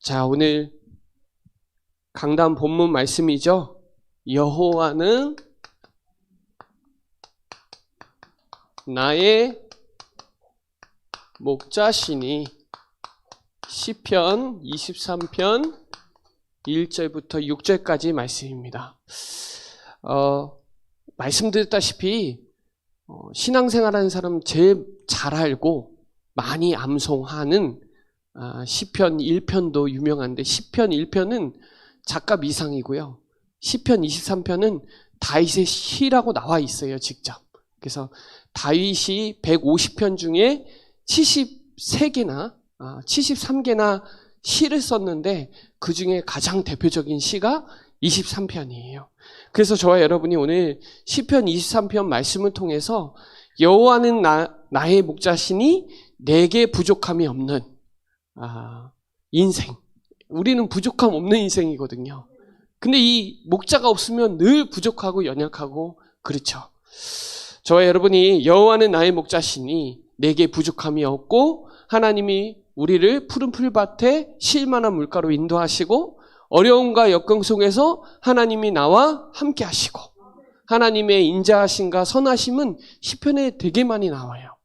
자, 오늘 강단 본문 말씀이죠. 여호와는 나의 목자시니. 시편 23편 1절부터 6절까지 말씀입니다. 말씀드렸다시피 신앙생활하는 사람 제일 잘 알고 많이 암송하는 시편 1편도 유명한데, 시편 1편은 작가 미상이고요. 시편 23편은 다윗의 시라고 나와 있어요, 직접. 그래서 다윗이 150편 중에 73개나 시를 썼는데 그 중에 가장 대표적인 시가 23편이에요. 그래서 저와 여러분이 오늘 시편 23편 말씀을 통해서 여호와는 나의 목자시니 내게 부족함이 없는 인생. 우리는 부족함 없는 인생이거든요. 근데 이 목자가 없으면 늘 부족하고 연약하고 그렇죠. 저와 여러분이 여호와는 나의 목자시니 내게 부족함이 없고, 하나님이 우리를 푸른 풀밭에 쉴만한 물가로 인도하시고, 어려움과 역경 속에서 하나님이 나와 함께 하시고, 하나님의 인자하심과 선하심은 시편에 되게 많이 나와요.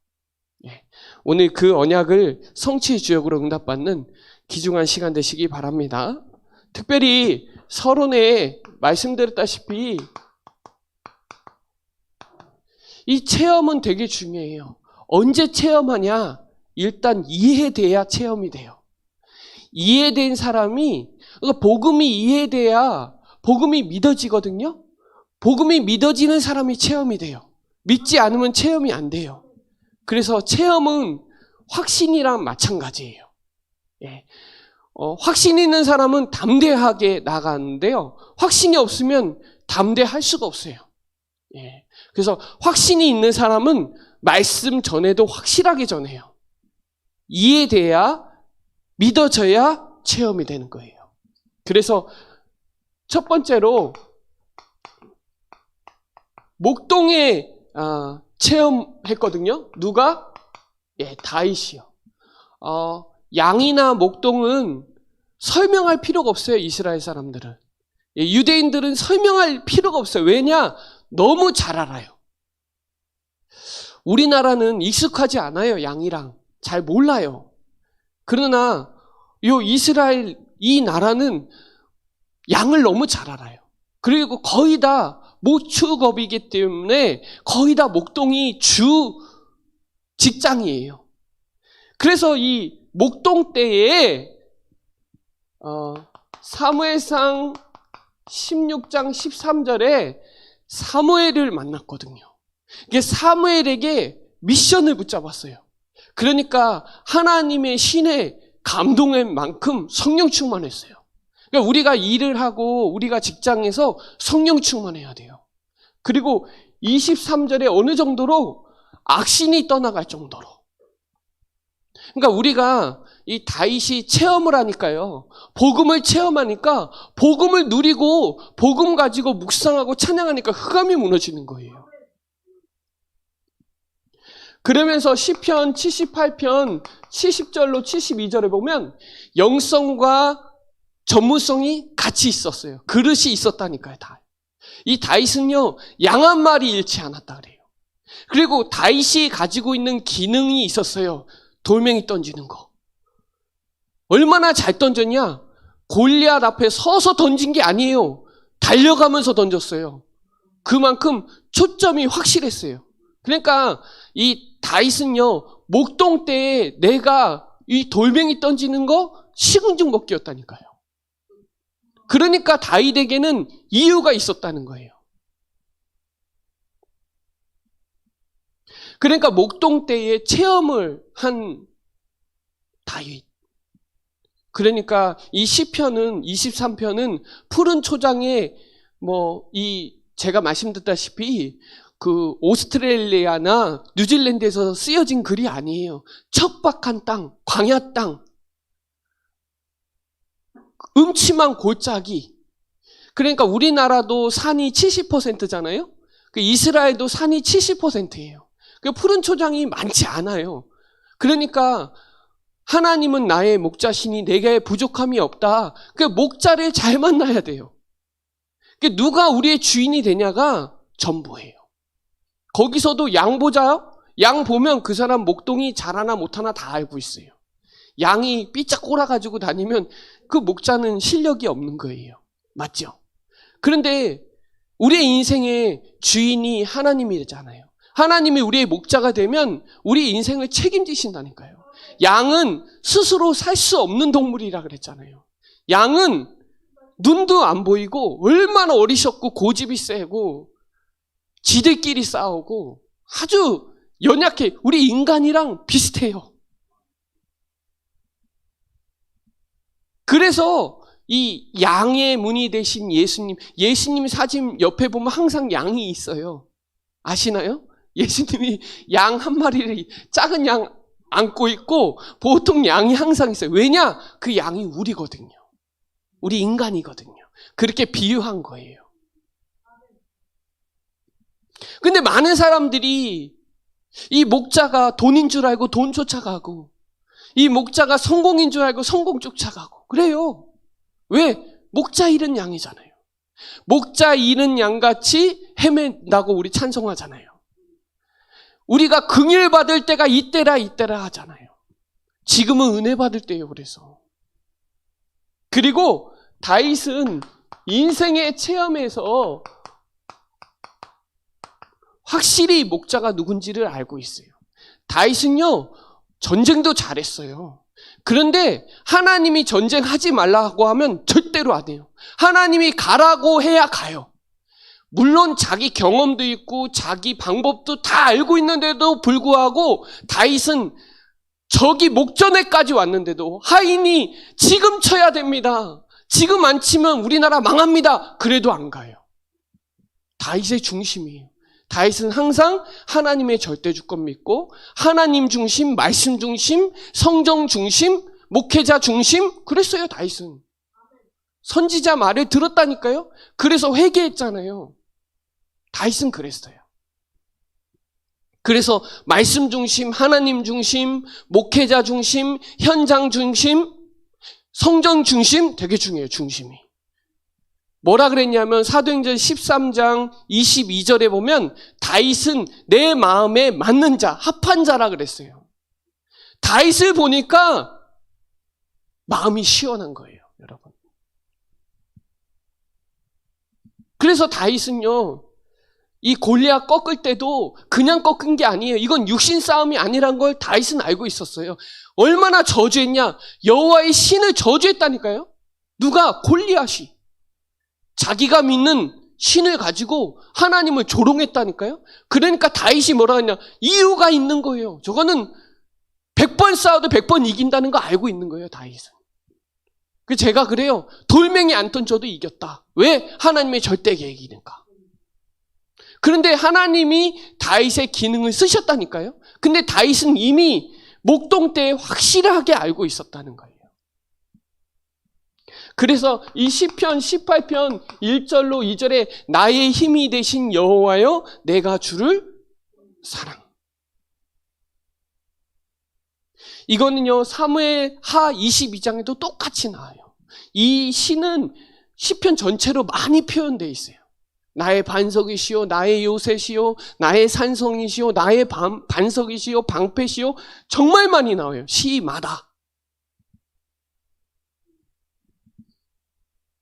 오늘 그 언약을 성취의 주역으로 응답받는 귀중한 시간 되시기 바랍니다. 특별히 서론에 말씀드렸다시피 이 체험은 되게 중요해요. 언제 체험하냐? 일단 이해돼야 체험이 돼요. 이해된 사람이, 그러니까 복음이 이해돼야 복음이 믿어지거든요. 복음이 믿어지는 사람이 체험이 돼요. 믿지 않으면 체험이 안 돼요. 그래서 체험은 확신이랑 마찬가지예요. 확신 있는 사람은 담대하게 나가는데요. 확신이 없으면 담대할 수가 없어요. 그래서 확신이 있는 사람은 말씀 전에도 확실하게 전해요. 이해돼야, 믿어져야 체험이 되는 거예요. 그래서 첫 번째로 목동에 체험했거든요. 누가? 다윗이요. 양이나 목동은 설명할 필요가 없어요. 이스라엘 사람들은. 유대인들은 설명할 필요가 없어요. 왜냐? 너무 잘 알아요. 우리나라는 익숙하지 않아요. 양이랑 잘 몰라요. 그러나 이스라엘 이 나라는 양을 너무 잘 알아요. 그리고 거의 다 모축업이기 때문에 거의 다 목동이 주 직장이에요. 그래서 이 목동 때에 사무엘상 16장 13절에 사무엘을 만났거든요. 이게 사무엘에게 미션을 붙잡았어요. 그러니까 하나님의 신에 감동한 만큼 성령 충만했어요. 그러니까 우리가 일을 하고 우리가 직장에서 성령 충만해야 돼요. 그리고 23절에 어느 정도로 악신이 떠나갈 정도로. 그러니까 우리가 이 다윗이 체험을 하니까요. 복음을 체험하니까 복음을 누리고 복음 가지고 묵상하고 찬양하니까 흑암이 무너지는 거예요. 그러면서 시편 78편 70절로 72절에 보면 영성과 전문성이 같이 있었어요. 그릇이 있었다니까요. 이 다윗은요, 양 한 마리 잃지 않았다 그래요. 그리고 다윗이 가지고 있는 기능이 있었어요. 돌멩이 던지는 거. 얼마나 잘 던졌냐? 골리앗 앞에 서서 던진 게 아니에요. 달려가면서 던졌어요. 그만큼 초점이 확실했어요. 그러니까 이 다윗은요, 목동 때에 내가 이 돌멩이 던지는 거 식은 죽 먹기였다니까요. 그러니까 다윗에게는 이유가 있었다는 거예요. 그러니까 목동 때에 체험을 한 다윗. 그러니까 이 시편은 23편은 푸른 초장에 제가 말씀드렸다시피 그 오스트레일리아나 뉴질랜드에서 쓰여진 글이 아니에요. 척박한 땅, 광야 땅, 음침한 골짜기. 그러니까 우리나라도 산이 70%잖아요. 이스라엘도 산이 70%예요. 푸른 초장이 많지 않아요. 그러니까 하나님은 나의 목자시니 내게 부족함이 없다. 그 목자를 잘 만나야 돼요. 누가 우리의 주인이 되냐가 전부예요. 거기서도 양 보자요? 양 보면 그 사람 목동이 잘하나 못하나 다 알고 있어요. 양이 삐짝 꼬라가지고 다니면 그 목자는 실력이 없는 거예요. 맞죠? 그런데 우리의 인생의 주인이 하나님이잖아요. 하나님이 우리의 목자가 되면 우리 인생을 책임지신다니까요. 양은 스스로 살 수 없는 동물이라 그랬잖아요. 양은 눈도 안 보이고 얼마나 어리석고 고집이 세고 지들끼리 싸우고 아주 연약해. 우리 인간이랑 비슷해요. 그래서 이 양의 문이 되신 예수님 사진 옆에 보면 항상 양이 있어요. 아시나요? 예수님이 양 한 마리를 작은 양 안고 있고 보통 양이 항상 있어요. 왜냐? 그 양이 우리거든요. 우리 인간이거든요. 그렇게 비유한 거예요. 근데 많은 사람들이 이 목자가 돈인 줄 알고 돈 쫓아가고 이 목자가 성공인 줄 알고 성공 쫓아가고 그래요. 왜? 목자 잃은 양이잖아요. 목자 잃은 양같이 헤맨다고 우리 찬송하잖아요. 우리가 긍휼 받을 때가 이때라 하잖아요. 지금은 은혜 받을 때예요. 그래서 그리고 다윗은 인생의 체험에서 확실히 목자가 누군지를 알고 있어요. 다윗은요 전쟁도 잘했어요. 그런데 하나님이 전쟁하지 말라고 하면 절대로 안 해요. 하나님이 가라고 해야 가요. 물론 자기 경험도 있고 자기 방법도 다 알고 있는데도 불구하고 다윗은 저기 목전에까지 왔는데도 하인이 지금 쳐야 됩니다. 지금 안 치면 우리나라 망합니다. 그래도 안 가요. 다윗의 중심이에요. 다윗은 항상 하나님의 절대주권 믿고 하나님 중심, 말씀 중심, 성경 중심, 목회자 중심 그랬어요. 다윗은. 선지자 말을 들었다니까요. 그래서 회개했잖아요. 다윗은 그랬어요. 그래서 말씀 중심, 하나님 중심, 목회자 중심, 현장 중심, 성경 중심 되게 중요해요. 중심이. 뭐라 그랬냐면 사도행전 13장 22절에 보면 다윗은 내 마음에 맞는 자, 합한 자라 그랬어요. 다윗을 보니까 마음이 시원한 거예요, 여러분. 그래서 다윗은요, 이 골리앗 꺾을 때도 그냥 꺾은 게 아니에요. 이건 육신 싸움이 아니란 걸 다윗은 알고 있었어요. 얼마나 저주했냐? 여호와의 신을 저주했다니까요. 누가? 골리앗이. 자기가 믿는 신을 가지고 하나님을 조롱했다니까요. 그러니까 다윗이 뭐라 하냐? 이유가 있는 거예요. 저거는 100번 싸워도 100번 이긴다는 거 알고 있는 거예요, 다윗은. 제가 그래요. 돌멩이 안 던져도 이겼다. 왜? 하나님의 절대 계획이니까. 그런데 하나님이 다윗의 기능을 쓰셨다니까요. 근데 다윗은 이미 목동 때에 확실하게 알고 있었다는 거예요. 그래서 이 시편 18편 1절로 2절에 나의 힘이 되신 여호와여 내가 주를 사랑. 이거는요 사무엘 하 22장에도 똑같이 나와요. 이 시는 시편 전체로 많이 표현되어 있어요. 나의 반석이시오, 나의 요새시오, 나의 산성이시오, 나의 반석이시오, 방패시오. 정말 많이 나와요. 시마다.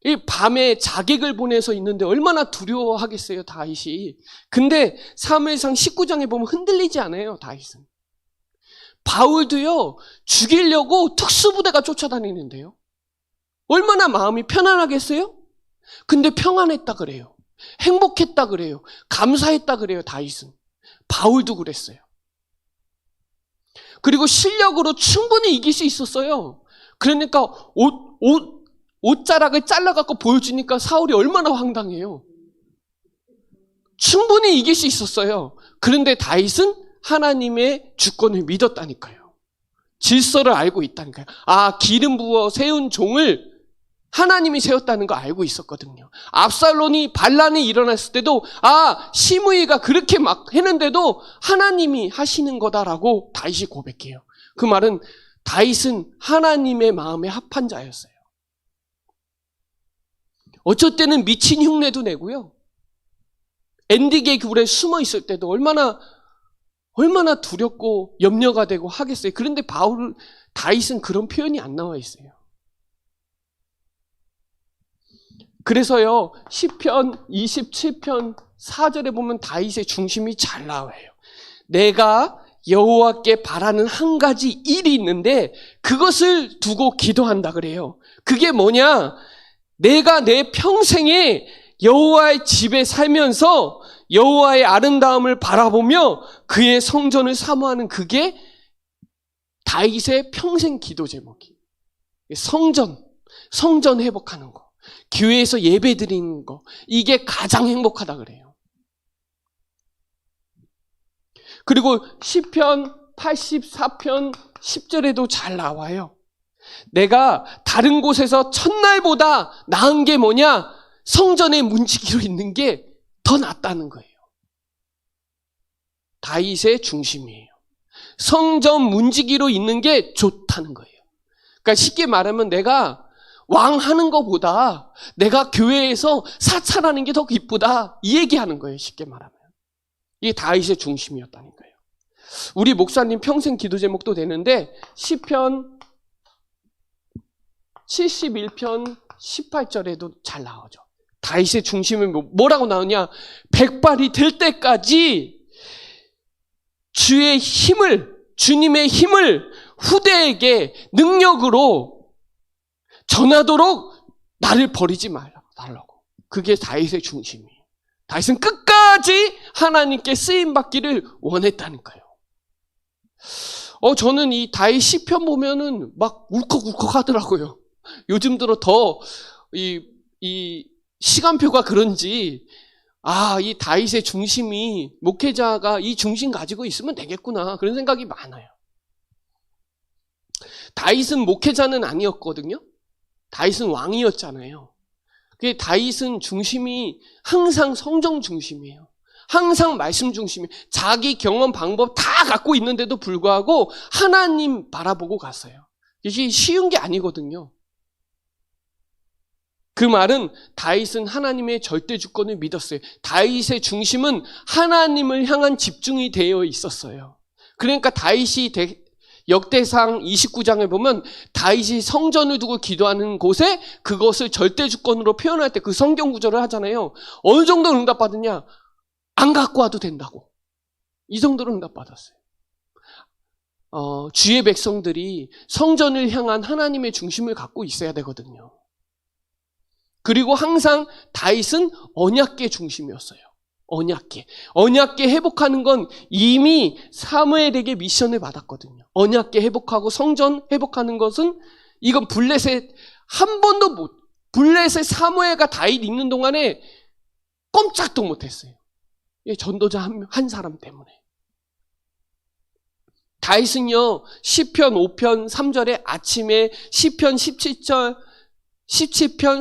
이 밤에 자객을 보내서 있는데 얼마나 두려워하겠어요, 다윗이. 근데 사무엘상 19장에 보면 흔들리지 않아요, 다윗은. 바울도요, 죽이려고 특수부대가 쫓아다니는데요. 얼마나 마음이 편안하겠어요? 근데 평안했다 그래요. 행복했다 그래요. 감사했다 그래요, 다윗은. 바울도 그랬어요. 그리고 실력으로 충분히 이길 수 있었어요. 그러니까 옷자락을 잘라갖고 보여주니까 사울이 얼마나 황당해요. 충분히 이길 수 있었어요. 그런데 다윗은 하나님의 주권을 믿었다니까요. 질서를 알고 있다니까요. 아, 기름 부어 세운 종을 하나님이 세웠다는 거 알고 있었거든요. 압살롬이 반란이 일어났을 때도 아, 시므이가 그렇게 막 했는데도 하나님이 하시는 거다라고 다윗이 고백해요. 그 말은 다윗은 하나님의 마음에 합한 자였어요. 어쩔 때는 미친 흉내도 내고요. 엔디게 굴에 숨어 있을 때도 얼마나 두렵고 염려가 되고 하겠어요. 그런데 다윗은 그런 표현이 안 나와 있어요. 그래서요, 시편 27편 4절에 보면 다윗의 중심이 잘 나와요. 내가 여호와께 바라는 한 가지 일이 있는데 그것을 두고 기도한다 그래요. 그게 뭐냐? 내가 내 평생에 여호와의 집에 살면서 여호와의 아름다움을 바라보며 그의 성전을 사모하는, 그게 다윗의 평생 기도 제목이에요. 성전 회복하는 거, 교회에서 예배 드리는 거, 이게 가장 행복하다 그래요. 그리고 시편 84편 10절에도 잘 나와요. 내가 다른 곳에서 첫날보다 나은 게 뭐냐? 성전에 문지기로 있는 게 더 낫다는 거예요. 다윗의 중심이에요. 성전 문지기로 있는 게 좋다는 거예요. 그러니까 쉽게 말하면 내가 왕 하는 것보다 내가 교회에서 사찰하는 게 더 기쁘다, 이 얘기하는 거예요. 쉽게 말하면. 이게 다윗의 중심이었다니까요. 우리 목사님 평생 기도 제목도 되는데 시편 71편 18절에도 잘 나오죠. 다윗의 중심은 뭐라고 나오냐? 백발이 될 때까지 주님의 힘을 후대에게 능력으로 전하도록 나를 버리지 말라고. 그게 다윗의 중심이에요. 다윗은 끝까지 하나님께 쓰임받기를 원했다니까요. 저는 이 다윗 시편 보면은 막 울컥울컥 하더라고요. 요즘 들어 더 이 시간표가 그런지, 이 다윗의 중심이, 목회자가 이 중심 가지고 있으면 되겠구나, 그런 생각이 많아요. 다윗은 목회자는 아니었거든요. 다윗은 왕이었잖아요. 다윗은 중심이 항상 성정 중심이에요. 항상 말씀 중심이에요. 자기 경험 방법 다 갖고 있는데도 불구하고 하나님 바라보고 갔어요. 이게 쉬운 게 아니거든요. 그 말은 다윗은 하나님의 절대 주권을 믿었어요. 다윗의 중심은 하나님을 향한 집중이 되어 있었어요. 그러니까 다윗이 역대상 29장을 보면 다윗이 성전을 두고 기도하는 곳에 그것을 절대 주권으로 표현할 때 그 성경 구절을 하잖아요. 어느 정도 응답받느냐? 안 갖고 와도 된다고. 이 정도로 응답받았어요. 주의 백성들이 성전을 향한 하나님의 중심을 갖고 있어야 되거든요. 그리고 항상 다윗은 언약궤 중심이었어요. 언약궤 회복하는 건 이미 사무엘에게 미션을 받았거든요. 언약궤 회복하고 성전 회복하는 것은, 이건 블레셋 사무엘과 다윗 있는 동안에 꼼짝도 못했어요. 전도자 한 사람 때문에. 다윗은요, 시편 5편 3절에 아침에, 시편 17편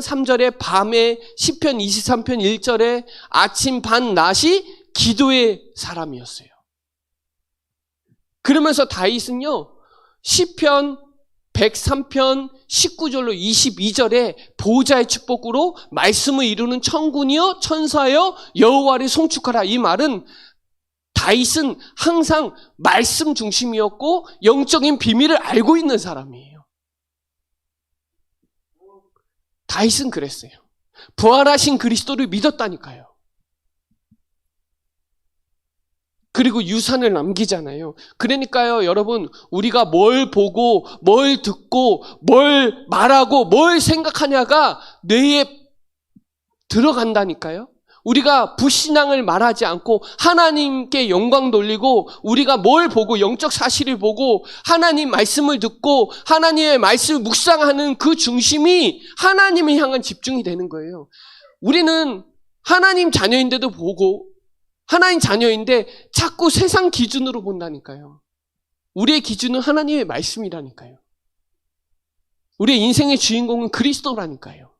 3절에 밤에, 시편 23편 1절에 아침 반 낮이 기도의 사람이었어요. 그러면서 다윗은요, 시편 103편 19절로 22절에 보호자의 축복으로 말씀을 이루는 천군이여 천사여 여호와를 송축하라. 이 말은 다윗은 항상 말씀 중심이었고 영적인 비밀을 알고 있는 사람이에요. 다윗은 그랬어요. 부활하신 그리스도를 믿었다니까요. 그리고 유산을 남기잖아요. 그러니까요, 여러분, 우리가 뭘 보고, 뭘 듣고, 뭘 말하고, 뭘 생각하냐가 뇌에 들어간다니까요. 우리가 불신앙을 말하지 않고 하나님께 영광 돌리고, 우리가 뭘 보고, 영적 사실을 보고 하나님 말씀을 듣고 하나님의 말씀을 묵상하는 그 중심이 하나님을 향한 집중이 되는 거예요. 우리는 하나님 자녀인데도 보고, 하나님 자녀인데 자꾸 세상 기준으로 본다니까요. 우리의 기준은 하나님의 말씀이라니까요. 우리의 인생의 주인공은 그리스도라니까요.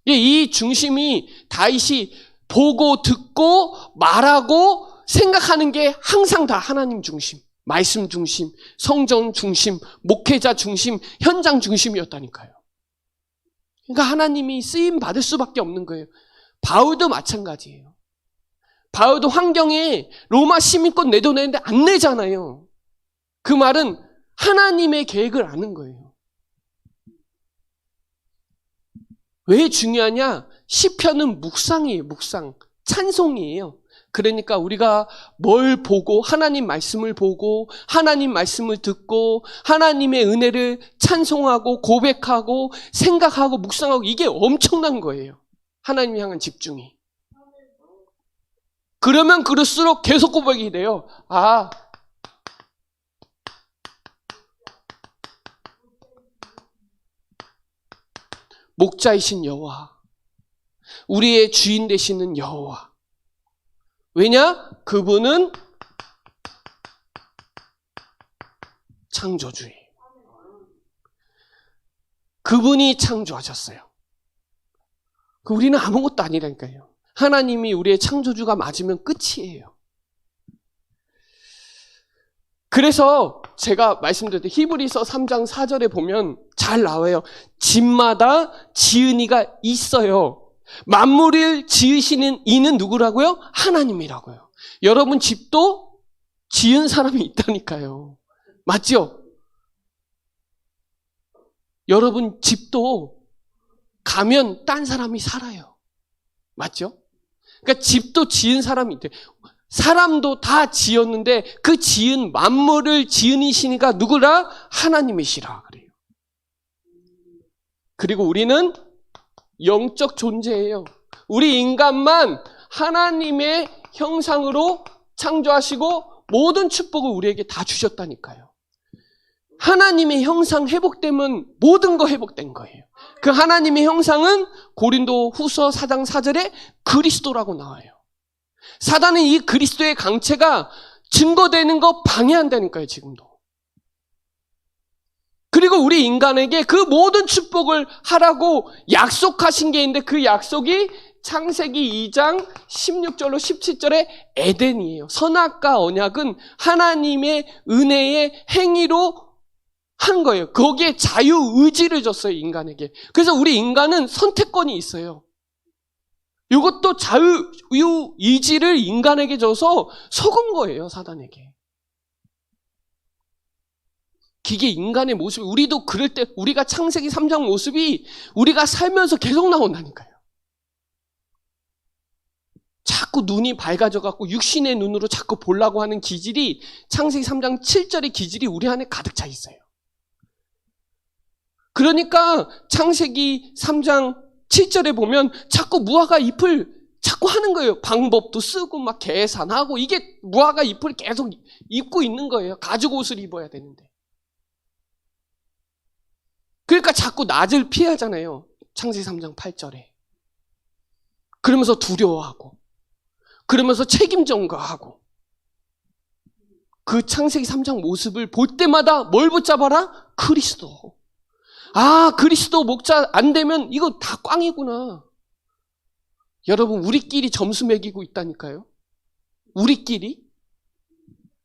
이 중심이 다윗이 보고 듣고 말하고 생각하는 게 항상 다 하나님 중심, 말씀 중심, 성전 중심, 목회자 중심, 현장 중심이었다니까요. 그러니까 하나님이 쓰임 받을 수밖에 없는 거예요. 바울도 마찬가지예요. 바울도 환경에 로마 시민권 내도내는데 안 내잖아요. 그 말은 하나님의 계획을 아는 거예요. 왜 중요하냐? 시편은 묵상이에요. 묵상. 찬송이에요. 그러니까 우리가 뭘 보고 하나님 말씀을 보고 하나님 말씀을 듣고 하나님의 은혜를 찬송하고 고백하고 생각하고 묵상하고 이게 엄청난 거예요. 하나님 향한 집중이. 그러면 그럴수록 계속 고백이 돼요. 목자이신 여호와, 우리의 주인 되시는 여호와. 왜냐? 그분은 창조주예요. 그분이 창조하셨어요. 우리는 아무것도 아니라니까요. 하나님이 우리의 창조주가 맞으면 끝이에요. 그래서 제가 말씀드렸던 히브리서 3장 4절에 보면 잘 나와요. 집마다 지은 이가 있어요. 만물을 지으시는 이는 누구라고요? 하나님이라고요. 여러분 집도 지은 사람이 있다니까요. 맞죠? 여러분 집도 가면 딴 사람이 살아요. 맞죠? 그러니까 집도 지은 사람이 있대요. 사람도 다 지었는데 그 지은 만물을 지으시니까 누구라? 하나님이시라 그래요. 그리고 우리는 영적 존재예요. 우리 인간만 하나님의 형상으로 창조하시고 모든 축복을 우리에게 다 주셨다니까요. 하나님의 형상 회복되면 모든 거 회복된 거예요. 그 하나님의 형상은 고린도 후서 4장 4절에 그리스도라고 나와요. 사단은 이 그리스도의 강체가 증거되는 거 방해한다니까요, 지금도. 그리고 우리 인간에게 그 모든 축복을 하라고 약속하신 게 있는데 그 약속이 창세기 2장 16절로 17절의 에덴이에요. 선악과 언약은 하나님의 은혜의 행위로 한 거예요. 거기에 자유의지를 줬어요, 인간에게. 그래서 우리 인간은 선택권이 있어요. 이것도 자유의지를 인간에게 줘서 속은 거예요, 사단에게. 이게 인간의 모습이, 우리도 그럴 때, 우리가 창세기 3장 모습이 우리가 살면서 계속 나온다니까요. 자꾸 눈이 밝아져갖고 육신의 눈으로 자꾸 보려고 하는 기질이 창세기 3장 7절의 기질이 우리 안에 가득 차 있어요. 그러니까 창세기 3장 7절에 보면 자꾸 무화과 잎을 자꾸 하는 거예요. 방법도 쓰고 막 계산하고 이게 무화과 잎을 계속 입고 있는 거예요. 가죽 옷을 입어야 되는데. 그러니까 자꾸 낮을 피하잖아요. 창세기 3장 8절에. 그러면서 두려워하고 그러면서 책임 전가하고 그 창세기 3장 모습을 볼 때마다 뭘 붙잡아라? 그리스도. 그리스도 목자 안 되면 이거 다 꽝이구나. 여러분 우리끼리 점수 매기고 있다니까요. 우리끼리.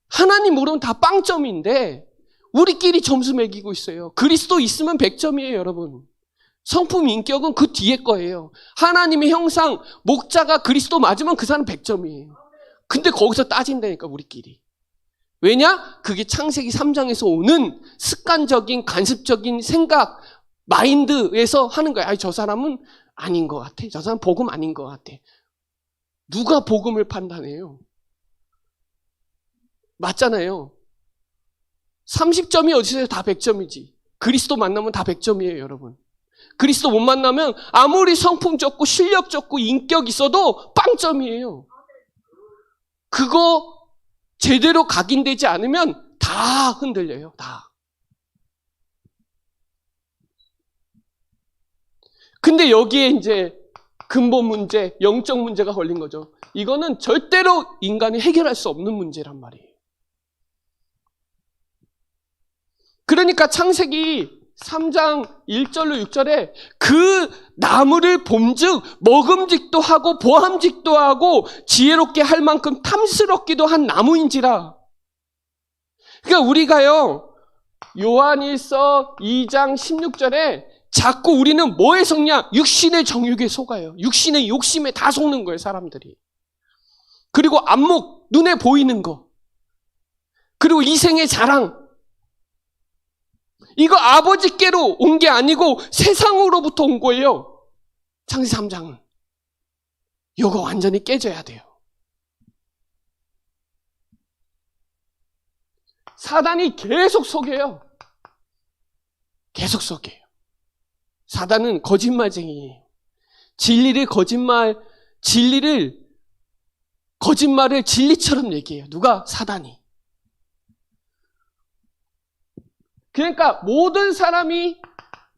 하나님 모르면 다 빵점인데 우리끼리 점수 매기고 있어요. 그리스도 있으면 100점이에요, 여러분. 성품 인격은 그 뒤에 거예요. 하나님의 형상, 목자가 그리스도 맞으면 그 사람 100점이에요. 근데 거기서 따진다니까, 우리끼리. 왜냐? 그게 창세기 3장에서 오는 습관적인, 간습적인 생각, 마인드에서 하는 거야. 저 사람은 아닌 것 같아. 저 사람 복음 아닌 것 같아. 누가 복음을 판단해요? 맞잖아요. 30점이 어디서 다 100점이지. 그리스도 만나면 다 100점이에요, 여러분. 그리스도 못 만나면 아무리 성품 좋고 실력 좋고 인격 있어도 빵점이에요. 그거 제대로 각인되지 않으면 다 흔들려요, 다. 근데 여기에 이제 근본 문제, 영적 문제가 걸린 거죠. 이거는 절대로 인간이 해결할 수 없는 문제란 말이에요. 그러니까 창세기 3장 1절로 6절에 그 나무를 본즉 먹음직도 하고 보암직도 하고 지혜롭게 할 만큼 탐스럽기도 한 나무인지라. 그러니까 우리가요, 요한일서 2장 16절에 자꾸 우리는 뭐에 속냐? 육신의 정욕에 속아요. 육신의 욕심에 다 속는 거예요, 사람들이. 그리고 안목, 눈에 보이는 거. 그리고 이생의 자랑. 이거 아버지께로 온 게 아니고 세상으로부터 온 거예요. 창세기 3장은. 이거 완전히 깨져야 돼요. 사단이 계속 속여요. 계속 속여요. 사단은 거짓말쟁이에요. 거짓말을 진리처럼 얘기해요. 누가? 사단이. 그러니까 모든 사람이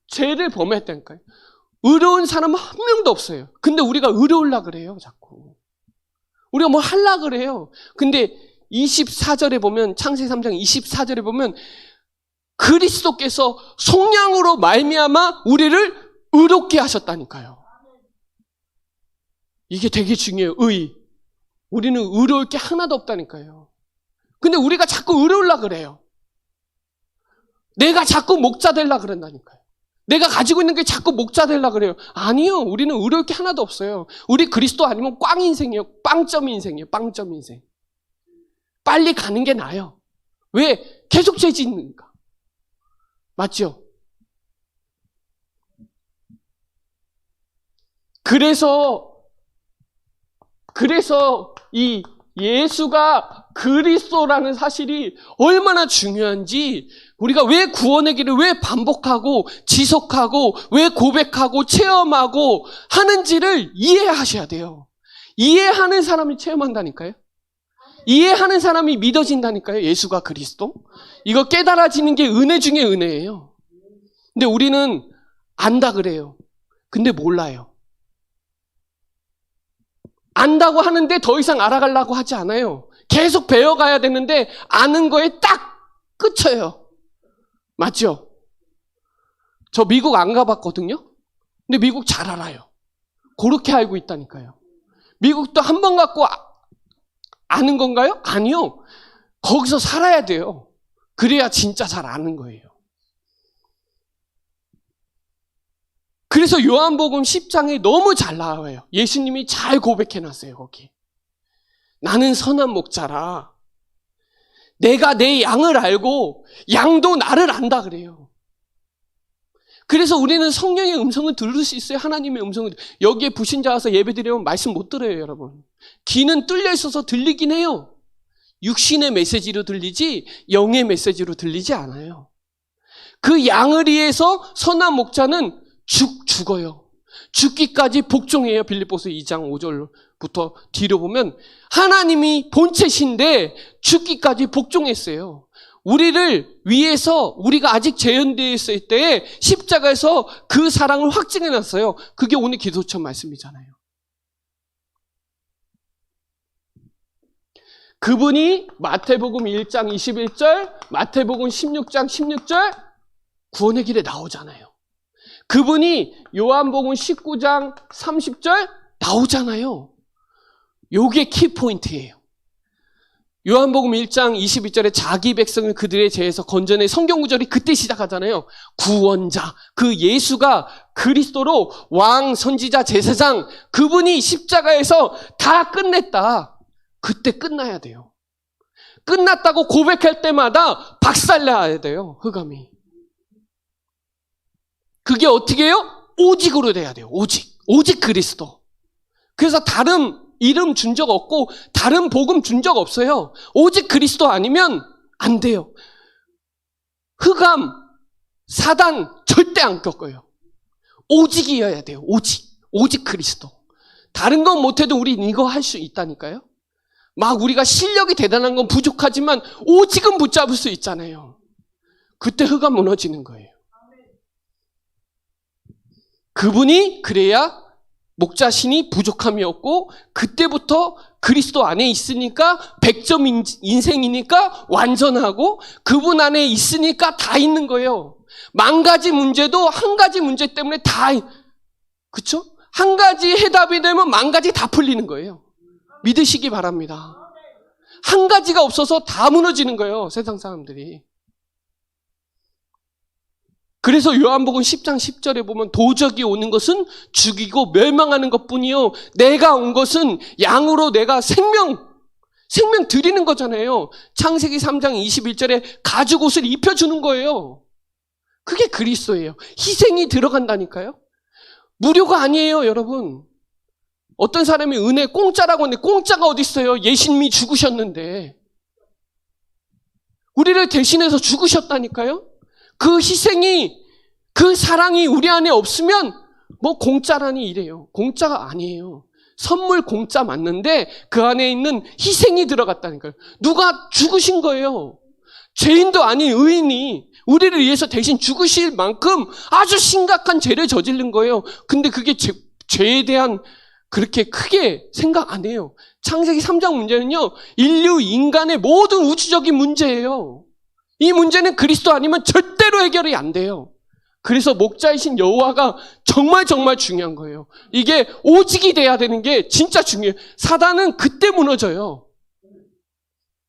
죄를 범했다니까요. 의로운 사람은 한 명도 없어요. 근데 우리가 의로우려고 그래요, 자꾸. 우리가 뭐 하려고 그래요. 근데 24절에 보면, 창세기 3장 24절에 보면 그리스도께서 속량으로 말미암아 우리를 의롭게 하셨다니까요. 이게 되게 중요해요. 우리는 의로울 게 하나도 없다니까요. 근데 우리가 자꾸 의로우려고 그래요. 내가 자꾸 목자 되려고 그런다니까요. 내가 가지고 있는 게 자꾸 목자 되려고 그래요. 아니요. 우리는 의로울 게 하나도 없어요. 우리 그리스도 아니면 꽝 인생이에요. 빵점 인생이에요. 빵점 인생. 빨리 가는 게 나아요. 왜? 계속 죄 짓니까. 맞죠? 그래서 이 예수가 그리스도라는 사실이 얼마나 중요한지, 우리가 왜 구원의 길을 왜 반복하고 지속하고 왜 고백하고 체험하고 하는지를 이해하셔야 돼요. 이해하는 사람이 체험한다니까요. 이해하는 사람이 믿어진다니까요. 예수가 그리스도. 이거 깨달아지는 게 은혜 중에 은혜예요. 근데 우리는 안다 그래요. 근데 몰라요. 안다고 하는데 더 이상 알아가려고 하지 않아요. 계속 배워가야 되는데 아는 거에 딱 끝쳐요. 맞죠? 저 미국 안 가봤거든요. 근데 미국 잘 알아요. 그렇게 알고 있다니까요. 미국도 한 번 갖고 아는 건가요? 아니요. 거기서 살아야 돼요. 그래야 진짜 잘 아는 거예요. 그래서 요한복음 10장에 너무 잘 나와요. 예수님이 잘 고백해놨어요, 거기. 나는 선한 목자라. 내가 내 양을 알고 양도 나를 안다 그래요. 그래서 우리는 성령의 음성을 들을 수 있어요. 하나님의 음성을. 여기에 부신자 와서 예배드리면 말씀 못 들어요, 여러분. 귀는 뚫려 있어서 들리긴 해요. 육신의 메시지로 들리지 영의 메시지로 들리지 않아요. 그 양을 위해서 선한 목자는 죽어요. 죽기까지 복종해요. 빌립보서 2장 5절부터 뒤로 보면 하나님이 본체신데 죽기까지 복종했어요. 우리를 위해서 우리가 아직 재현되어 있을 때에 십자가에서 그 사랑을 확증해놨어요. 그게 오늘 기도처 말씀이잖아요. 그분이 마태복음 1장 21절, 마태복음 16장 16절 구원의 길에 나오잖아요. 그분이 요한복음 19장 30절 나오잖아요. 요게 키포인트예요. 요한복음 1장 22절에 자기 백성을 그들의 죄에서 건져내 성경구절이 그때 시작하잖아요. 구원자, 그 예수가 그리스도로 왕, 선지자, 제사장, 그분이 십자가에서 다 끝냈다. 그때 끝나야 돼요. 끝났다고 고백할 때마다 박살나야 돼요. 흑암이. 그게 어떻게 해요? 오직으로 돼야 돼요. 오직 그리스도. 그래서 다른 이름 준 적 없고 다른 복음 준 적 없어요. 오직 그리스도 아니면 안 돼요. 흑암, 사단 절대 안 겪어요. 오직이어야 돼요. 오직 그리스도. 다른 건 못해도 우린 이거 할 수 있다니까요. 막 우리가 실력이 대단한 건 부족하지만 오직은 붙잡을 수 있잖아요. 그때 흑암 무너지는 거예요. 그분이 그래야 목자신이 부족함이 없고 그때부터 그리스도 안에 있으니까 100점 인생이니까 완전하고 그분 안에 있으니까 다 있는 거예요. 만 가지 문제도 한 가지 문제 때문에 다, 그쵸? 한 가지 해답이 되면 만 가지 다 풀리는 거예요. 믿으시기 바랍니다. 한 가지가 없어서 다 무너지는 거예요, 세상 사람들이. 그래서 요한복음 10장 10절에 보면 도적이 오는 것은 죽이고 멸망하는 것뿐이요, 내가 온 것은 양으로 내가 생명 드리는 거잖아요. 창세기 3장 21절에 가죽 옷을 입혀주는 거예요. 그게 그리스도예요. 희생이 들어간다니까요. 무료가 아니에요, 여러분. 어떤 사람이 은혜 공짜라고 하는데 공짜가 어디 있어요? 예수님이 죽으셨는데. 우리를 대신해서 죽으셨다니까요. 그 희생이, 그 사랑이 우리 안에 없으면 뭐 공짜라니 이래요. 공짜가 아니에요. 선물 공짜 맞는데 그 안에 있는 희생이 들어갔다니까요. 누가 죽으신 거예요. 죄인도 아닌 의인이 우리를 위해서 대신 죽으실 만큼 아주 심각한 죄를 저지른 거예요. 근데 그게 죄에 대한 그렇게 크게 생각 안 해요. 창세기 3장 문제는요, 인류 인간의 모든 우주적인 문제예요. 이 문제는 그리스도 아니면 절대로 해결이 안 돼요. 그래서 목자이신 여호와가 정말 중요한 거예요. 이게 오직이 돼야 되는 게 진짜 중요해요. 사단은 그때 무너져요.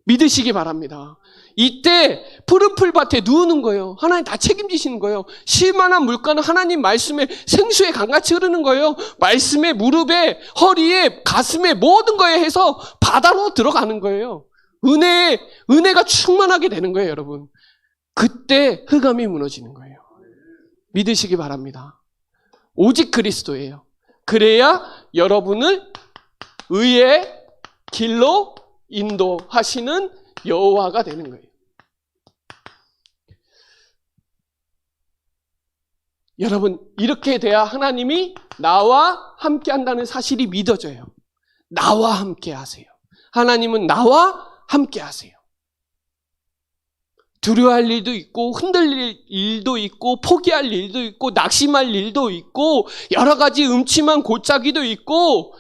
믿으시기 바랍니다. 이때 푸른 풀밭에 누우는 거예요. 하나님 다 책임지시는 거예요. 쉴만한 물가는 하나님 말씀에 생수에 강같이 흐르는 거예요. 말씀에 무릎에 허리에 가슴에 모든 거에 해서 바다로 들어가는 거예요. 은혜가 충만하게 되는 거예요, 여러분. 그때 흑암이 무너지는 거예요. 믿으시기 바랍니다. 오직 그리스도예요. 그래야 여러분을 의의 길로 인도하시는 여호와가 되는 거예요. 여러분, 이렇게 돼야 하나님이 나와 함께 한다는 사실이 믿어져요. 나와 함께 하세요. 하나님은 나와 함께 하세요. 두려워할 일도 있고 흔들릴 일도 있고 포기할 일도 있고 낙심할 일도 있고 여러 가지 음침한 골짜기도 있고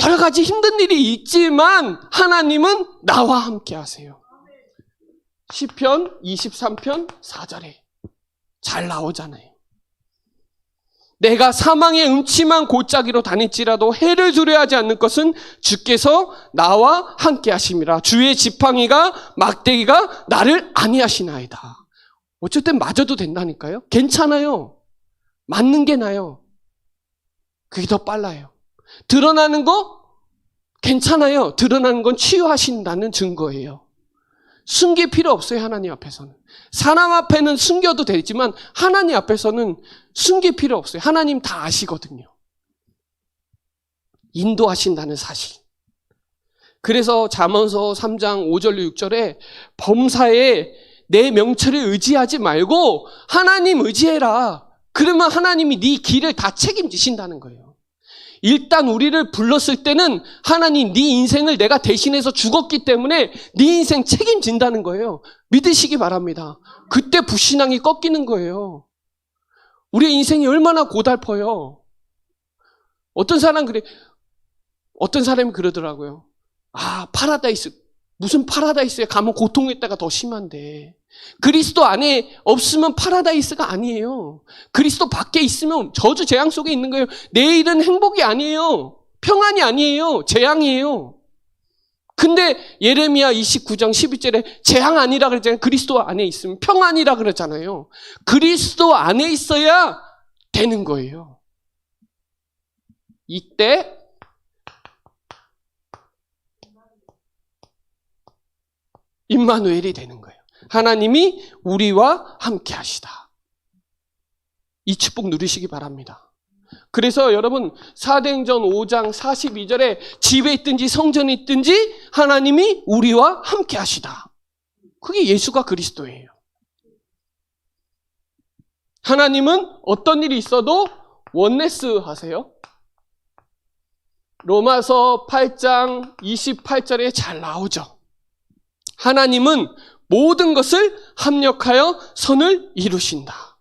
여러 가지 힘든 일이 있지만 하나님은 나와 함께 하세요. 시편 23편 4절에 잘 나오잖아요. 내가 사망의 음침한 골짜기로 다닐지라도 해를 두려워하지 않는 것은 주께서 나와 함께 하심이라. 주의 지팡이가 막대기가 나를 안위하시나이다. 어쨌든 맞아도 된다니까요. 괜찮아요. 맞는 게 나아요. 그게 더 빨라요. 드러나는 거 괜찮아요. 드러나는 건 치유하신다는 증거예요. 숨길 필요 없어요, 하나님 앞에서는. 사람 앞에는 숨겨도 되지만 하나님 앞에서는 숨길 필요 없어요. 하나님 다 아시거든요. 인도하신다는 사실. 그래서 잠언서 3장 5절 6절에 범사에 내 명철을 의지하지 말고 하나님 의지해라. 그러면 하나님이 네 길을 다 책임지신다는 거예요. 일단 우리를 불렀을 때는 하나님 네 인생을 내가 대신해서 죽었기 때문에 네 인생 책임진다는 거예요. 믿으시기 바랍니다. 그때 불신앙이 꺾이는 거예요. 우리의 인생이 얼마나 고달퍼요. 어떤 사람이 그러더라고요. 파라다이스, 무슨 파라다이스에 가면 고통의 때가 더 심한데. 그리스도 안에 없으면 파라다이스가 아니에요. 그리스도 밖에 있으면 저주 재앙 속에 있는 거예요. 내일은 행복이 아니에요. 평안이 아니에요. 재앙이에요. 근데 예레미야 29장 12절에 재앙 아니라 그랬잖아요. 그리스도 안에 있으면 평안이라 그러잖아요. 그리스도 안에 있어야 되는 거예요. 이때 임마누엘이 되는 거예요. 하나님이 우리와 함께 하시다. 이 축복 누리시기 바랍니다. 그래서 여러분 사도행전 5장 42절에 집에 있든지 성전에 있든지 하나님이 우리와 함께 하시다. 그게 예수가 그리스도예요. 하나님은 어떤 일이 있어도 원네스 하세요. 로마서 8장 28절에 잘 나오죠. 하나님은 모든 것을 합력하여 선을 이루신다.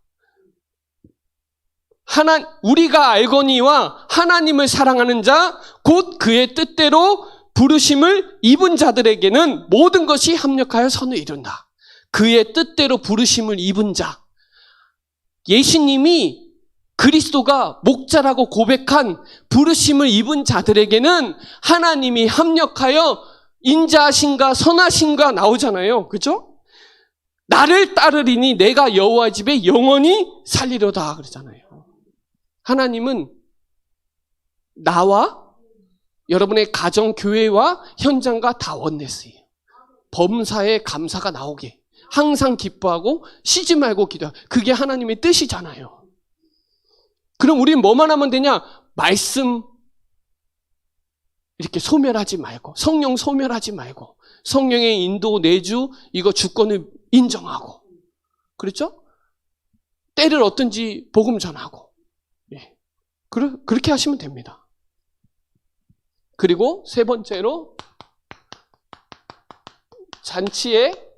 우리가 알거니와 하나님을 사랑하는 자, 곧 그의 뜻대로 부르심을 입은 자들에게는 모든 것이 합력하여 선을 이룬다. 그의 뜻대로 부르심을 입은 자. 예수님이 그리스도가 목자라고 고백한 부르심을 입은 자들에게는 하나님이 합력하여 인자하신가 선하신가 나오잖아요. 그죠? 나를 따르리니 내가 여호와 집에 영원히 살리로다 그러잖아요. 하나님은 나와 여러분의 가정, 교회와 현장과 다 원내스예요. 범사에 감사가 나오게 항상 기뻐하고 쉬지 말고 기도하고 그게 하나님의 뜻이잖아요. 그럼 우리는 뭐만 하면 되냐? 말씀 이렇게 소멸하지 말고 성령 소멸하지 말고 성령의 인도 내주 이거 주권을 인정하고 그렇죠? 때를 얻든지 복음 전하고 예. 그렇게 하시면 됩니다. 그리고 세 번째로 잔치의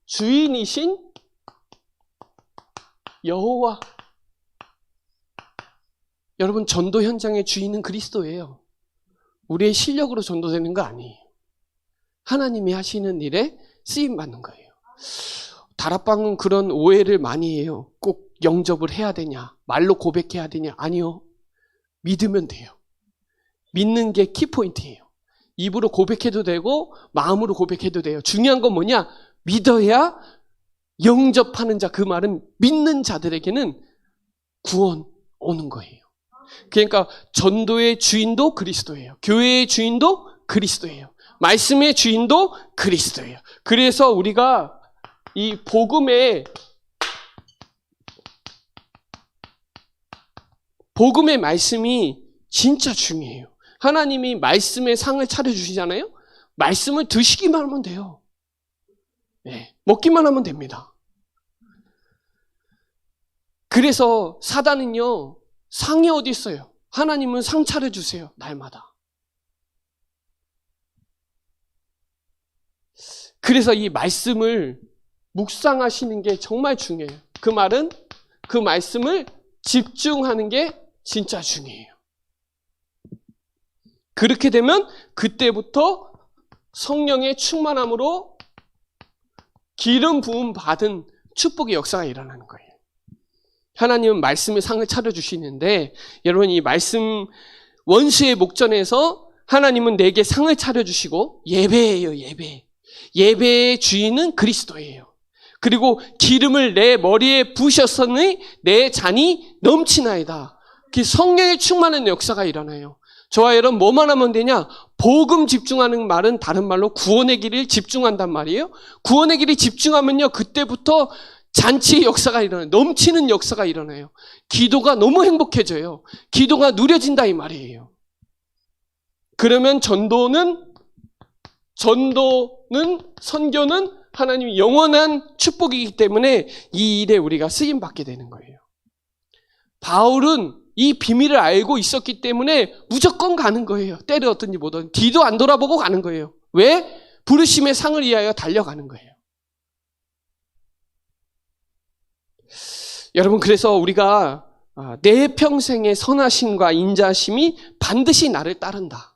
주인이신 여호와. 여러분 전도 현장의 주인은 그리스도예요. 우리의 실력으로 전도되는 거 아니에요. 하나님이 하시는 일에 쓰임받는 거예요. 다락방은 그런 오해를 많이 해요. 꼭 영접을 해야 되냐, 말로 고백해야 되냐. 아니요. 믿으면 돼요. 믿는 게 키포인트예요. 입으로 고백해도 되고 마음으로 고백해도 돼요. 중요한 건 뭐냐? 믿어야 영접하는 자, 그 말은 믿는 자들에게는 구원 오는 거예요. 그러니까 전도의 주인도 그리스도예요. 교회의 주인도 그리스도예요. 말씀의 주인도 그리스도예요. 그래서 우리가 이 복음의 말씀이 진짜 중요해요. 하나님이 말씀의 상을 차려주시잖아요. 말씀을 드시기만 하면 돼요. 네, 먹기만 하면 됩니다. 그래서 사단은요, 상이 어디 있어요? 하나님은 상 차려주세요. 날마다. 그래서 이 말씀을 묵상하시는 게 정말 중요해요. 그 말은 그 말씀을 집중하는 게 진짜 중요해요. 그렇게 되면 그때부터 성령의 충만함으로 기름 부음 받은 축복의 역사가 일어나는 거예요. 하나님은 말씀의 상을 차려주시는데 여러분 이 말씀 원수의 목전에서 하나님은 내게 상을 차려주시고 예배예요. 예배의 주인은 그리스도예요. 그리고 기름을 내 머리에 부으셨으니 내 잔이 넘치나이다. 그 성령의 충만한 역사가 일어나요. 저와 여러분 뭐만 하면 되냐? 복음 집중하는 말은 다른 말로 구원의 길을 집중한단 말이에요. 구원의 길을 집중하면요 그때부터 잔치의 역사가 일어나요. 넘치는 역사가 일어나요. 기도가 너무 행복해져요. 기도가 누려진다 이 말이에요. 그러면 전도는 선교는 하나님의 영원한 축복이기 때문에 이 일에 우리가 쓰임받게 되는 거예요. 바울은 이 비밀을 알고 있었기 때문에 무조건 가는 거예요. 때를 얻든지 뭐든 뒤도 안 돌아보고 가는 거예요. 왜? 부르심의 상을 위하여 달려가는 거예요. 여러분 그래서 우리가 내 평생의 선하심과 인자심이 반드시 나를 따른다.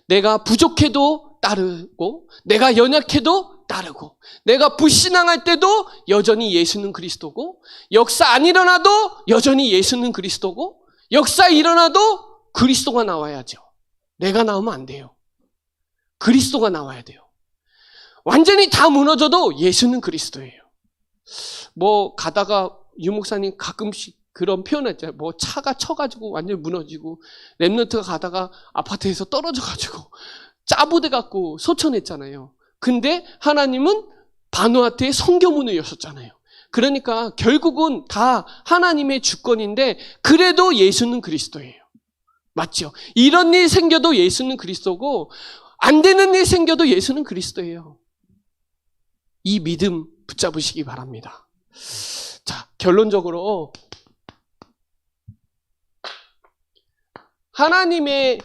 내가 부족해도 따르고 내가 연약해도 따르고 내가 불신앙할 때도 여전히 예수는 그리스도고 역사 안 일어나도 여전히 예수는 그리스도고 역사 일어나도 그리스도가 나와야죠. 내가 나오면 안 돼요. 그리스도가 나와야 돼요. 완전히 다 무너져도 예수는 그리스도예요. 뭐 가다가 유 목사님 가끔씩 그런 표현했잖아요. 뭐 차가 쳐가지고 완전히 무너지고 랩런트가 가다가 아파트에서 떨어져가지고 짜부대 갖고 소천했잖아요. 근데 하나님은 바누아투의 성교문을 여셨잖아요. 그러니까 결국은 다 하나님의 주권인데 그래도 예수는 그리스도예요. 맞죠? 이런 일 생겨도 예수는 그리스도고 안 되는 일 생겨도 예수는 그리스도예요. 이 믿음 붙잡으시기 바랍니다. 자, 결론적으로 하나님의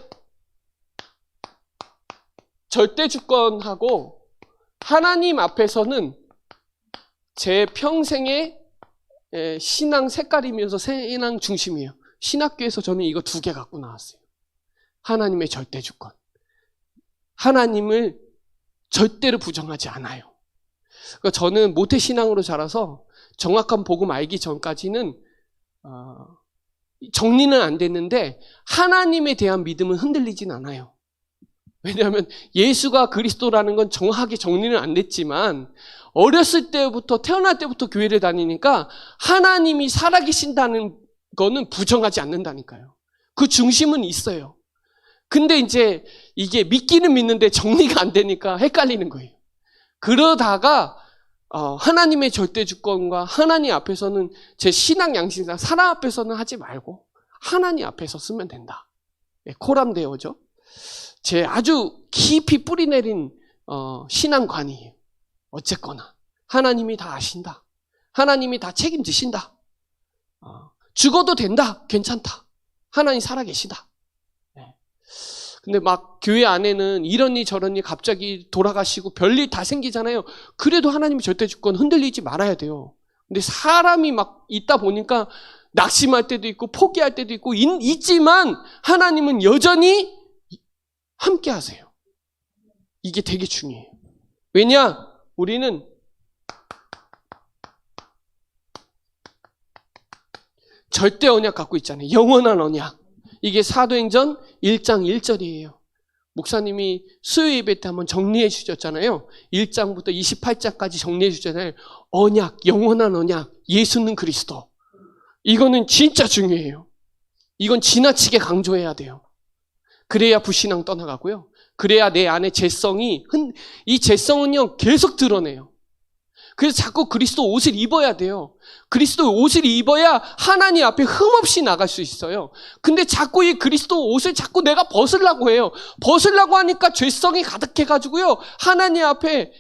절대 주권하고 하나님 앞에서는 제 평생의 신앙 색깔이면서 신앙 중심이에요. 신학교에서 저는 이거 2개 갖고 나왔어요. 하나님의 절대 주권. 하나님을 절대로 부정하지 않아요. 그러니까 저는 모태신앙으로 자라서 정확한 복음 알기 전까지는 정리는 안 됐는데 하나님에 대한 믿음은 흔들리진 않아요. 왜냐하면 예수가 그리스도라는 건 정확하게 정리는 안 됐지만 어렸을 때부터 태어날 때부터 교회를 다니니까 하나님이 살아계신다는 거는 부정하지 않는다니까요. 그 중심은 있어요. 근데 이제 이게 믿기는 믿는데 정리가 안 되니까 헷갈리는 거예요. 그러다가 하나님의 절대 주권과 하나님 앞에서는 제 신앙 양심상 사람 앞에서는 하지 말고 하나님 앞에서 쓰면 된다. 코람데오죠. 제 아주 깊이 뿌리 내린 신앙관이에요. 어쨌거나 하나님이 다 아신다. 하나님이 다 책임지신다. 죽어도 된다. 괜찮다. 하나님 살아계시다. 근데 막 교회 안에는 이러니 저러니 갑자기 돌아가시고 별일 다 생기잖아요. 그래도 하나님이 절대 주권 흔들리지 말아야 돼요. 근데 사람이 막 있다 보니까 낙심할 때도 있고 포기할 때도 있고 있지만 하나님은 여전히 함께 하세요. 이게 되게 중요해요. 왜냐? 우리는 절대 언약 갖고 있잖아요. 영원한 언약. 이게 사도행전 1장 1절이에요. 목사님이 수요 예배 때 한번 정리해 주셨잖아요. 1장부터 28장까지 정리해 주잖아요. 언약, 영원한 언약, 예수는 그리스도. 이거는 진짜 중요해요. 이건 지나치게 강조해야 돼요. 그래야 불신앙 떠나가고요. 그래야 내 안에 이 재성은요 계속 드러내요. 그래서 자꾸 그리스도 옷을 입어야 돼요. 그리스도 옷을 입어야 하나님 앞에 흠없이 나갈 수 있어요. 근데 자꾸 이 그리스도 옷을 자꾸 내가 벗으려고 해요. 벗으려고 하니까 죄성이 가득해가지고요. 하나님 앞에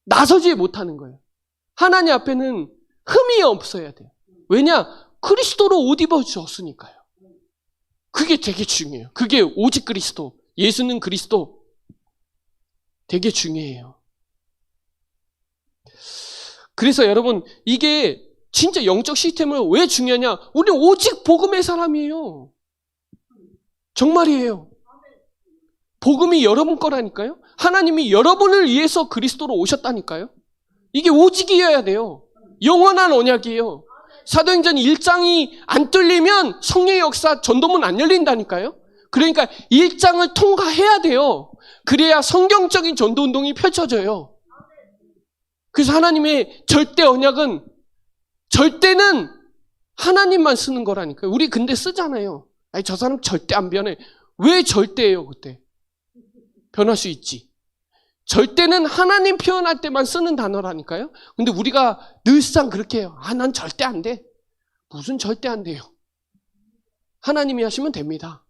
나서지 못하는 거예요. 하나님 앞에는 흠이 없어야 돼요. 왜냐? 그리스도로 옷 입어주었으니까요. 그게 되게 중요해요. 그게 오직 그리스도, 예수는 그리스도 되게 중요해요. 그래서 여러분 이게 진짜 영적 시스템은 왜 중요하냐? 우리 오직 복음의 사람이에요. 정말이에요. 복음이 여러분 거라니까요. 하나님이 여러분을 위해서 그리스도로 오셨다니까요. 이게 오직이어야 돼요. 영원한 언약이에요. 사도행전 1장이 안 뚫리면 성령의 역사 전도문 안 열린다니까요. 그러니까 1장을 통과해야 돼요. 그래야 성경적인 전도운동이 펼쳐져요. 그래서 하나님의 절대 언약은 절대는 하나님만 쓰는 거라니까요. 우리 근데 쓰잖아요. 아니 저 사람 절대 안 변해. 왜 절대예요 그때? 변할 수 있지. 절대는 하나님 표현할 때만 쓰는 단어라니까요. 근데 우리가 늘상 그렇게 해요. 난 절대 안 돼. 무슨 절대 안 돼요. 하나님이 하시면 됩니다.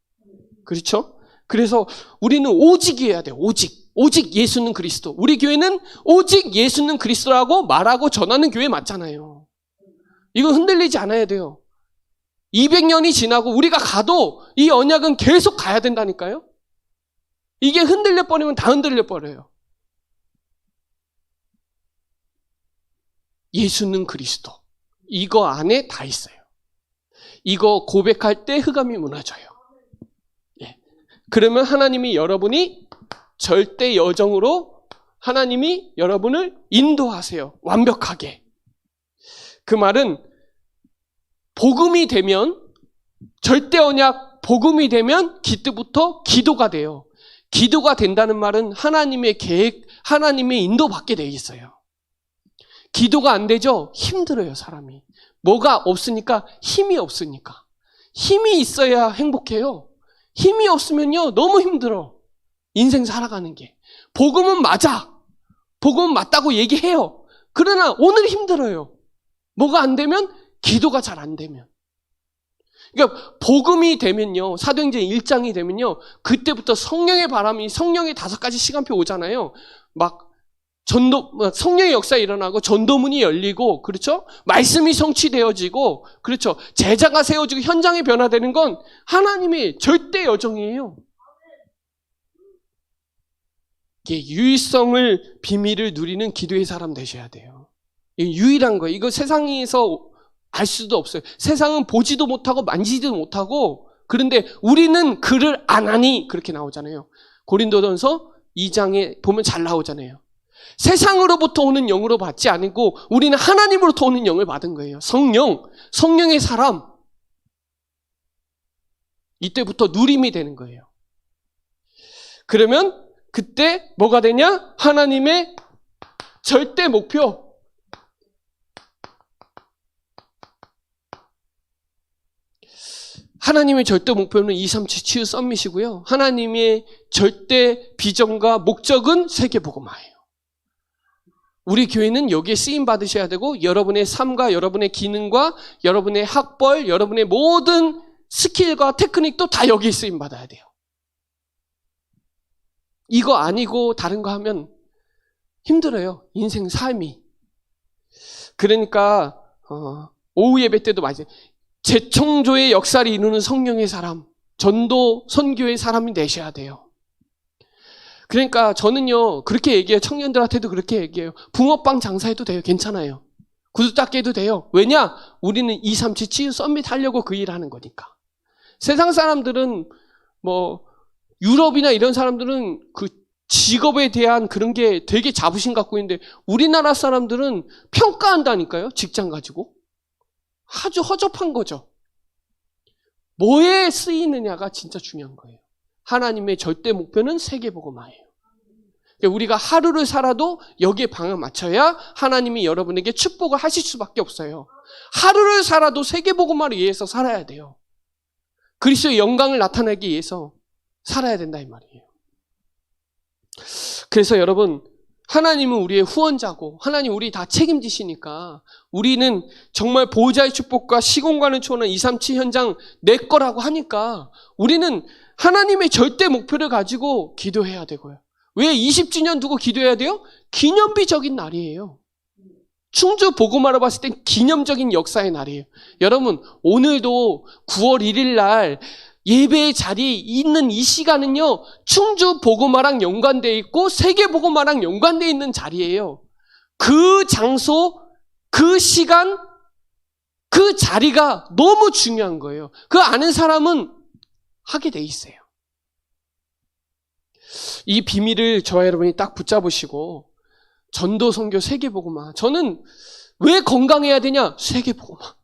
그렇죠? 그래서 우리는 오직이어야 돼요. 오직 예수는 그리스도. 우리 교회는 오직 예수는 그리스도라고 말하고 전하는 교회 맞잖아요. 이거 흔들리지 않아야 돼요. 200년이 지나고 우리가 가도 이 언약은 계속 가야 된다니까요. 이게 흔들려 버리면 다 흔들려 버려요. 예수는 그리스도. 이거 안에 다 있어요. 이거 고백할 때 흑암이 무너져요. 예. 그러면 하나님이 여러분이 절대 여정으로 하나님이 여러분을 인도하세요. 완벽하게. 그 말은 복음이 되면 절대 언약 복음이 되면 그때부터 기도가 돼요. 기도가 된다는 말은 하나님의 계획, 하나님의 인도받게 돼 있어요. 기도가 안 되죠? 힘들어요, 사람이. 뭐가 없으니까? 힘이 없으니까. 힘이 있어야 행복해요. 힘이 없으면요, 너무 힘들어. 인생 살아가는 게. 복음은 맞아. 복음은 맞다고 얘기해요. 그러나 오늘 힘들어요. 뭐가 안 되면? 기도가 잘 안 되면. 그러니까 복음이 되면요, 사도행전 1장이 되면요, 그때부터 성령의 바람이, 성령의 5가지 시간표 오잖아요. 막 성령의 역사 일어나고 전도문이 열리고, 그렇죠? 말씀이 성취되어지고, 그렇죠? 제자가 세워지고 현장이 변화되는 건 하나님의 절대 여정이에요. 이게 유일성을 비밀을 누리는 기도의 사람 되셔야 돼요. 이게 유일한 거예요. 이거 세상에서 알 수도 없어요. 세상은 보지도 못하고 만지지도 못하고, 그런데 우리는 그를 안 하니 그렇게 나오잖아요. 고린도전서 2장에 보면 잘 나오잖아요. 세상으로부터 오는 영으로 받지 않고 우리는 하나님으로부터 오는 영을 받은 거예요. 성령의 사람. 이때부터 누림이 되는 거예요. 그러면 그때 뭐가 되냐? 하나님의 절대 목표. 하나님의 절대 목표는 237 치유 썸밋이고요. 하나님의 절대 비전과 목적은 세계복음화예요. 우리 교회는 여기에 쓰임 받으셔야 되고 여러분의 삶과 여러분의 기능과 여러분의 학벌, 여러분의 모든 스킬과 테크닉도 다 여기에 쓰임 받아야 돼요. 이거 아니고 다른 거 하면 힘들어요. 인생 삶이. 그러니까 오후 예배 때도 많이 재청조의 역사를 이루는 성령의 사람, 전도 선교의 사람이 되셔야 돼요. 그러니까 저는요 그렇게 얘기해요. 청년들한테도 그렇게 얘기해요. 붕어빵 장사해도 돼요. 괜찮아요. 구두 닦기 해도 돼요. 왜냐? 우리는 237 치유 썸밋 하려고 그 일을 하는 거니까. 세상 사람들은 뭐 유럽이나 이런 사람들은 그 직업에 대한 그런 게 되게 자부심 갖고 있는데 우리나라 사람들은 평가한다니까요. 직장 가지고. 아주 허접한 거죠. 뭐에 쓰이느냐가 진짜 중요한 거예요. 하나님의 절대 목표는 세계복음화예요. 우리가 하루를 살아도 여기에 방을 맞춰야 하나님이 여러분에게 축복을 하실 수밖에 없어요. 하루를 살아도 세계복음화를 위해서 살아야 돼요. 그리스도의 영광을 나타내기 위해서 살아야 된다 이 말이에요. 그래서 여러분, 하나님은 우리의 후원자고 하나님 우리 다 책임지시니까 우리는 정말 보호자의 축복과 시공간을 초월한 237 현장 내 거라고 하니까 우리는 하나님의 절대 목표를 가지고 기도해야 되고요. 왜 20주년 두고 기도해야 돼요? 기념비적인 날이에요. 충주 복음화로 봤을 땐 기념적인 역사의 날이에요. 여러분, 오늘도 9월 1일 날 예배의 자리에 있는 이 시간은요, 충주 복음화랑 연관되어 있고 세계 복음화랑 연관되어 있는 자리예요. 그 장소, 그 시간, 그 자리가 너무 중요한 거예요. 그 아는 사람은 하게 돼 있어요. 이 비밀을 저와 여러분이 딱 붙잡으시고 전도 선교 세계 복음화. 저는 왜 건강해야 되냐? 세계 복음화.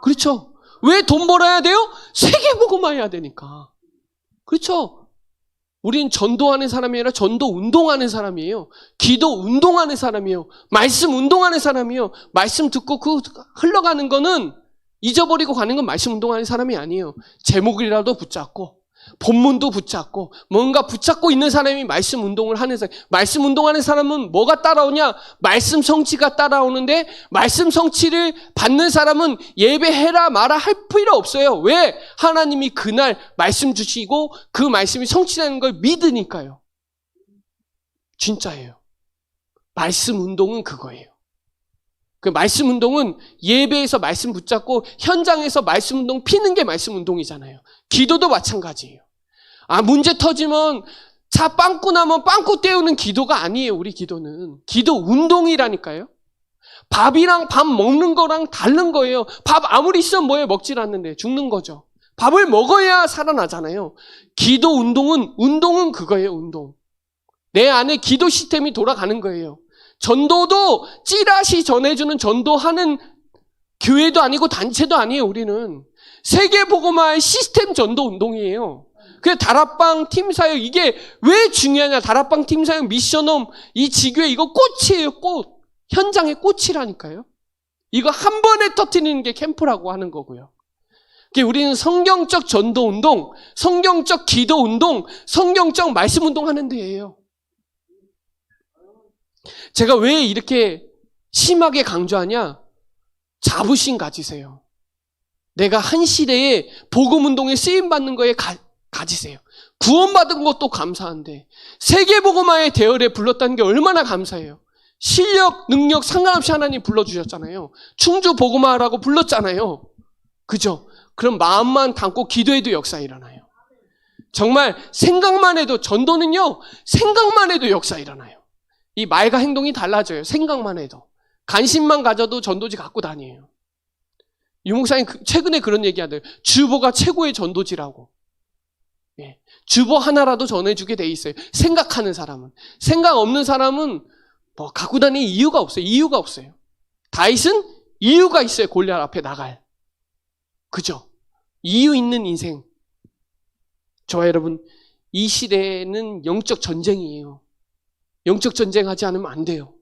그렇죠? 왜 돈 벌어야 돼요? 세계 복음화 해야 되니까. 그렇죠? 우린 전도하는 사람이 아니라 전도 운동하는 사람이에요. 기도 운동하는 사람이에요. 말씀 운동하는 사람이에요. 말씀 듣고 그 흘러가는 거는 잊어버리고 가는 건 말씀 운동하는 사람이 아니에요. 제목이라도 붙잡고 본문도 붙잡고 뭔가 붙잡고 있는 사람이 말씀 운동을 하는 사람. 말씀 운동하는 사람은 뭐가 따라오냐? 말씀 성취가 따라오는데 말씀 성취를 받는 사람은 예배해라 마라 할 필요 없어요. 왜? 하나님이 그날 말씀 주시고 그 말씀이 성취되는 걸 믿으니까요. 진짜예요. 말씀 운동은 그거예요. 그 말씀 운동은 예배에서 말씀 붙잡고 현장에서 말씀 운동 피는 게 말씀 운동이잖아요. 기도도 마찬가지예요. 문제 터지면 자 빵꾸 나면 빵꾸 때우는 기도가 아니에요. 우리 기도는. 기도 운동이라니까요. 밥이랑 밥 먹는 거랑 다른 거예요. 밥 아무리 있으면 뭐예요? 먹질 않는데 죽는 거죠. 밥을 먹어야 살아나잖아요. 기도 운동은 그거예요. 운동. 내 안에 기도 시스템이 돌아가는 거예요. 전도도 찌라시 전해주는 전도하는 교회도 아니고 단체도 아니에요. 우리는 세계복음화의 시스템 전도 운동이에요. 그래서 다락방 팀사역 이게 왜 중요하냐? 다락방 팀사역 미션홈 이 지교회 이거 꽃이에요. 꽃. 현장의 꽃이라니까요. 이거 한 번에 터뜨리는 게 캠프라고 하는 거고요. 우리는 성경적 전도 운동, 성경적 기도 운동, 성경적 말씀 운동 하는 데예요. 제가 왜 이렇게 심하게 강조하냐? 자부심 가지세요. 내가 한 시대에 복음운동에 쓰임받는 거에 가지세요. 구원받은 것도 감사한데 세계복음화의 대열에 불렀다는 게 얼마나 감사해요. 실력, 능력 상관없이 하나님 불러주셨잖아요. 충주복음화라고 불렀잖아요. 그죠? 그럼 마음만 담고 기도해도 역사 일어나요. 정말 생각만 해도 전도는요. 생각만 해도 역사 일어나요. 이 말과 행동이 달라져요. 생각만 해도. 관심만 가져도 전도지 갖고 다녀요. 유 목사님 최근에 그런 얘기 하더라고요. 주보가 최고의 전도지라고. 예. 주보 하나라도 전해주게 돼 있어요. 생각하는 사람은. 생각 없는 사람은 뭐 갖고 다니는 이유가 없어요. 이유가 없어요. 다윗은 이유가 있어요. 골리앗 앞에 나갈. 그죠? 이유 있는 인생. 저와 여러분 이 시대는 영적 전쟁이에요. 영적 전쟁하지 않으면 안 돼요.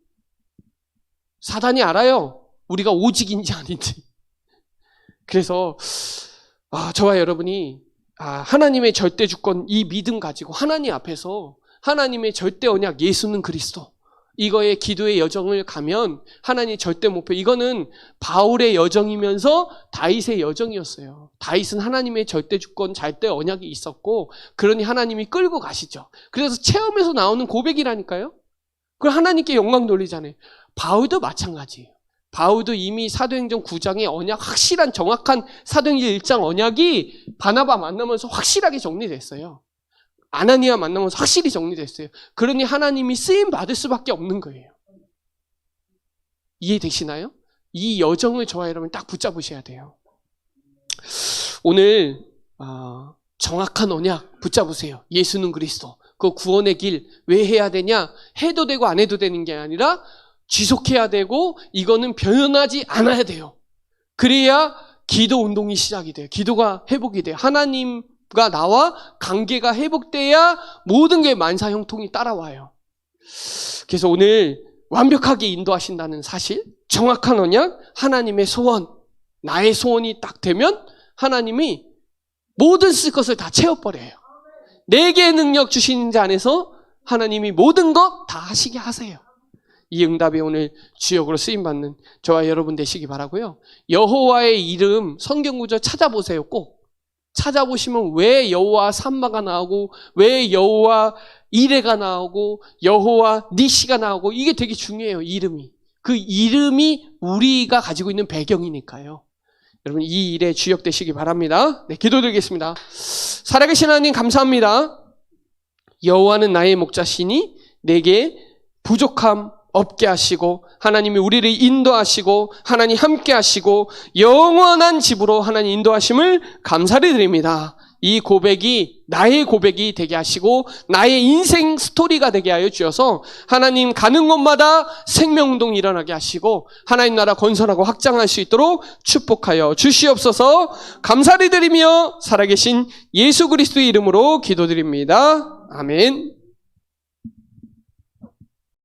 사단이 알아요. 우리가 오직인지 아닌지. 그래서 저와 여러분이 하나님의 절대 주권 이 믿음 가지고 하나님 앞에서 하나님의 절대 언약 예수는 그리스도 이거의 기도의 여정을 가면 하나님 절대 목표 이거는 바울의 여정이면서 다윗의 여정이었어요. 다윗은 하나님의 절대 주권 절대 언약이 있었고 그러니 하나님이 끌고 가시죠. 그래서 체험에서 나오는 고백이라니까요. 그걸 하나님께 영광 돌리잖아요. 바울도 마찬가지예요. 바울도 이미 사도행전 9장의 언약 확실한 정확한 사도행전 1장 언약이 바나바 만나면서 확실하게 정리됐어요. 아나니아 만나면서 확실히 정리됐어요. 그러니 하나님이 쓰임 받을 수밖에 없는 거예요. 이해되시나요? 이 여정을 저와 여러분 딱 붙잡으셔야 돼요. 오늘 정확한 언약 붙잡으세요. 예수는 그리스도. 그 구원의 길 왜 해야 되냐? 해도 되고 안 해도 되는 게 아니라 지속해야 되고 이거는 변하지 않아야 돼요. 그래야 기도 운동이 시작이 돼요. 기도가 회복이 돼요. 하나님과 나와 관계가 회복돼야 모든 게 만사형통이 따라와요. 그래서 오늘 완벽하게 인도하신다는 사실, 정확한 언약, 하나님의 소원, 나의 소원이 딱 되면 하나님이 모든 쓸 것을 다 채워버려요. 내게 능력 주시는 자 안에서 하나님이 모든 것 다 하시게 하세요. 이 응답이 오늘 주역으로 쓰임받는 저와 여러분 되시기 바라고요. 여호와의 이름 성경 구절 찾아보세요. 꼭 찾아보시면 왜 여호와 삼마가 나오고 왜 여호와 이레가 나오고 여호와 니시가 나오고 이게 되게 중요해요. 이름이. 그 이름이 우리가 가지고 있는 배경이니까요. 여러분 이 일에 주역 되시기 바랍니다. 네, 기도드리겠습니다. 살아계신 하나님 감사합니다. 여호와는 나의 목자시니 내게 부족함 없게 하시고 하나님이 우리를 인도하시고 하나님 함께 하시고 영원한 집으로 하나님 인도하심을 감사를 드립니다. 이 고백이 나의 고백이 되게 하시고 나의 인생 스토리가 되게 하여 주셔서 하나님 가는 곳마다 생명운동이 일어나게 하시고 하나님 나라 건설하고 확장할 수 있도록 축복하여 주시옵소서. 감사를 드리며 살아계신 예수 그리스도의 이름으로 기도드립니다. 아멘.